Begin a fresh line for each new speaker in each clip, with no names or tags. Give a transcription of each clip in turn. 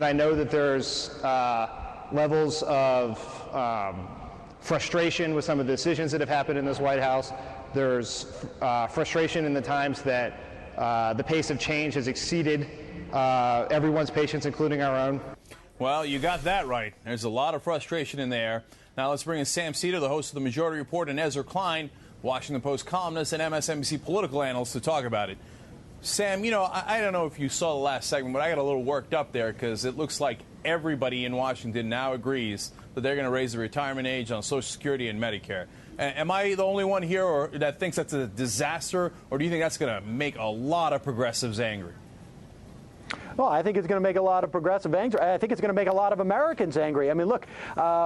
I know that there's levels of frustration with some of the decisions that have happened in this White House. There's frustration in the times that the pace of change has exceeded everyone's patience, including our own.
Well, you got that right. There's a lot of frustration in there. Now let's bring in Sam Seder, the host of the Majority Report, and Ezra Klein, Washington Post columnist and MSNBC political analyst, to talk about it. Sam, you know, I don't know if you saw the last segment, but I got a little worked up there because it looks like everybody in Washington now agrees that they're going to raise the retirement age on Social Security and Medicare. Am I the only one here that thinks that's a disaster, or do you think that's going to make a lot of progressives angry?
Well, I think it's going to make a lot of progressive angry. I think it's going to make a lot of Americans angry. I mean, look,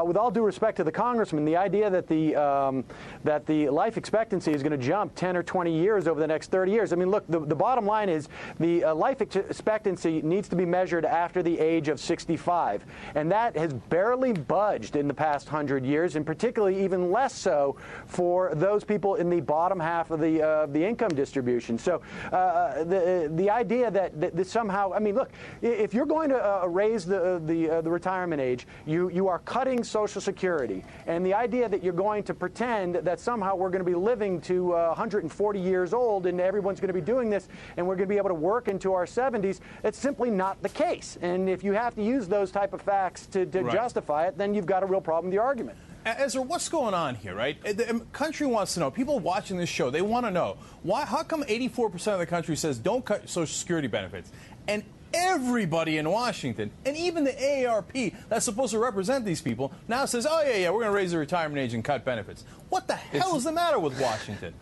with all due respect to the congressman, the idea that the life expectancy is going to jump 10 or 20 years over the next 30 years. I mean, look, the bottom line is the life expectancy needs to be measured after the age of 65, and that has barely budged in the past 100 years, and particularly even less so for those people in the bottom half of the income distribution. So the idea that somehow, I mean, look, if you're going to raise the retirement age, you are cutting Social Security. And the idea that you're going to pretend that somehow we're going to be living to 140 years old and everyone's going to be doing this and we're going to be able to work into our 70s, it's simply not the case. And if you have to use those type of facts to justify it, then you've got a real problem with the argument.
Ezra, what's going on here, right? The country wants to know. People watching this show, they want to know. How come 84% of the country says don't cut Social Security benefits? And everybody in Washington, and even the AARP that's supposed to represent these people, now says, oh, yeah, we're going to raise the retirement age and cut benefits. What the hell is the matter with Washington?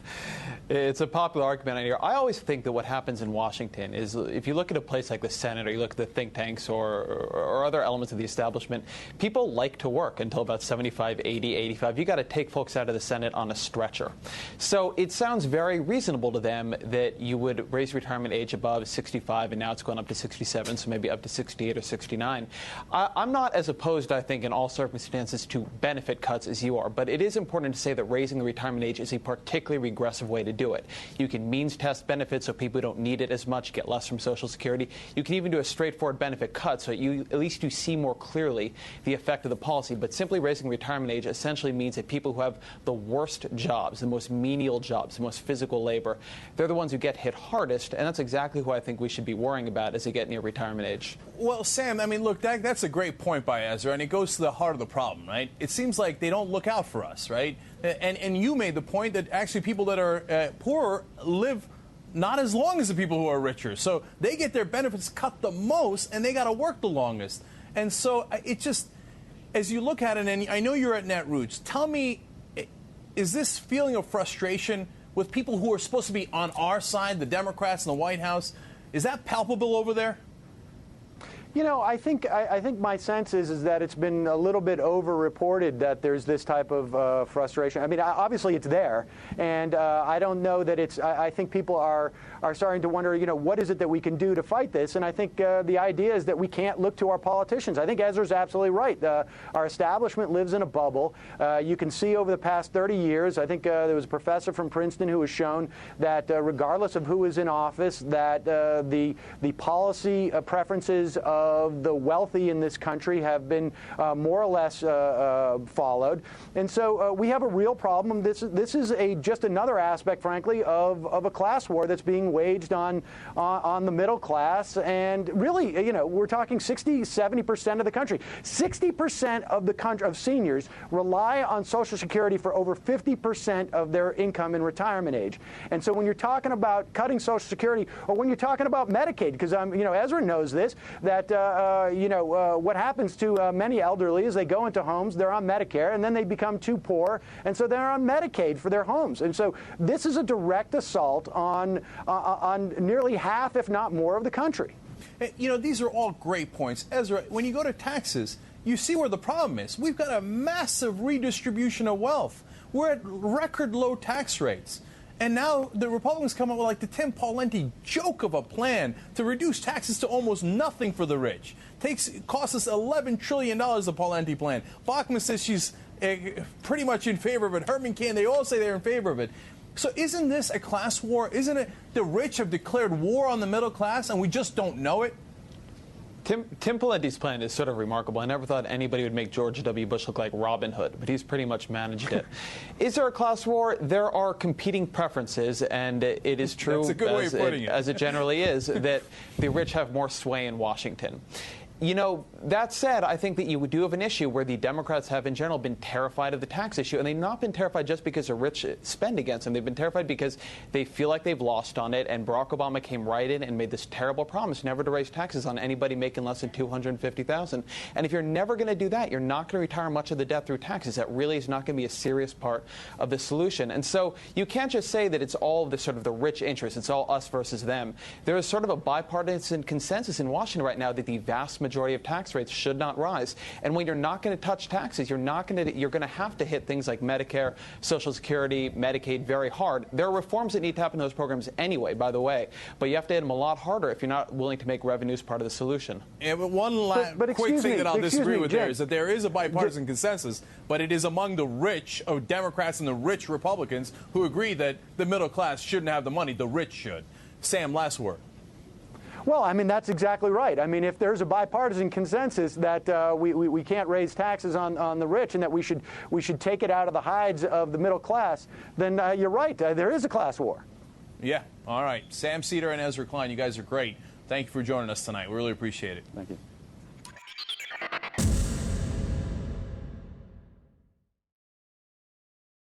It's a popular argument on here. I always think that what happens in Washington is if you look at a place like the Senate or you look at the think tanks or other elements of the establishment, people like to work until about 75, 80, 85. You got to take folks out of the Senate on a stretcher. So it sounds very reasonable to them that you would raise retirement age above 65, and now it's going up to 67, so maybe up to 68 or 69. I'm not as opposed, I think, in all circumstances to benefit cuts as you are, but it is important to say that raising the retirement age is a particularly regressive way to do it. You can means test benefits so people who don't need it as much get less from Social Security. You can even do a straightforward benefit cut so at least you see more clearly the effect of the policy. But simply raising retirement age essentially means that people who have the worst jobs, the most menial jobs, the most physical labor, they're the ones who get hit hardest, and that's exactly who I think we should be worrying about as they get near retirement age.
Well, Sam, I mean, look, that's a great point by Ezra, and it goes to the heart of the problem, right? It seems like they don't look out for us, right? And you made the point that actually people that are poorer live not as long as the people who are richer. So they get their benefits cut the most, and they got to work the longest. And so it just, as you look at it, and I know you're at Netroots, tell me, is this feeling of frustration with people who are supposed to be on our side, the Democrats in the White House, is that palpable over there?
You know, I think my sense is that it's been a little bit over-reported that there's this type of frustration. I mean, obviously it's there, and I don't know that it's. I think people are starting to wonder, you know, what is it that we can do to fight this? And I think the idea is that we can't look to our politicians. I think Ezra's absolutely right. Our establishment lives in a bubble. You can see over the past 30 years. I think there was a professor from Princeton who has shown that regardless of who is in office, that the policy preferences of the wealthy in this country have been more or less followed. And so we have a real problem. This is just another aspect, frankly, of a class war that's being waged on the middle class. And really, you know, we're talking 60, 70% of the country. 60% of the country of seniors rely on Social Security for over 50% of their income in retirement age. And so when you're talking about cutting Social Security, or when you're talking about Medicaid, because you know, Ezra knows this, that what happens to many elderly is they go into homes, they're on Medicare, and then they become too poor, and so they're on Medicaid for their homes. And so this is a direct assault on nearly half, if not more, of the country.
You know, these are all great points. Ezra, when you go to taxes, you see where the problem is. We've got a massive redistribution of wealth. We're at record low tax rates. And now the Republicans come up with like the Tim Pawlenty joke of a plan to reduce taxes to almost nothing for the rich. Costs us $11 trillion, the Pawlenty plan. Bachmann says she's pretty much in favor of it. Herman Cain, they all say they're in favor of it. So isn't this a class war? Isn't it the rich have declared war on the middle class and we just don't know it?
Tim Pawlenty's plan is sort of remarkable. I never thought anybody would make George W. Bush look like Robin Hood, but he's pretty much managed it. Is there a class war? There are competing preferences, and it is true,
That's a good way of putting it.
As it generally is, that the rich have more sway in Washington. You know, that said, I think that you do have an issue where the Democrats have, in general, been terrified of the tax issue. And they've not been terrified just because the rich spend against them. They've been terrified because they feel like they've lost on it. And Barack Obama came right in and made this terrible promise never to raise taxes on anybody making less than $250,000. And if you're never going to do that, you're not going to retire much of the debt through taxes. That really is not going to be a serious part of the solution. And so you can't just say that it's all the sort of the rich interests. It's all us versus them. There is sort of a bipartisan consensus in Washington right now that the vast majority of tax rates should not rise. And when you're not going to touch taxes, you're going to have to hit things like Medicare, Social Security, Medicaid very hard. There are reforms that need to happen in those programs anyway, by the way, but you have to hit them a lot harder if you're not willing to make revenues part of the solution.
Yeah, but one quick thing that I'll disagree with there is that there is a bipartisan consensus, but it is among the rich Democrats and the rich Republicans who agree that the middle class shouldn't have the money. The rich should. Sam, last word.
Well, I mean, that's exactly right. I mean, if there's a bipartisan consensus that we can't raise taxes on the rich and that we should take it out of the hides of the middle class, then you're right. There is a class war.
Yeah. All right. Sam Seder and Ezra Klein, you guys are great. Thank you for joining us tonight. We really appreciate it.
Thank you.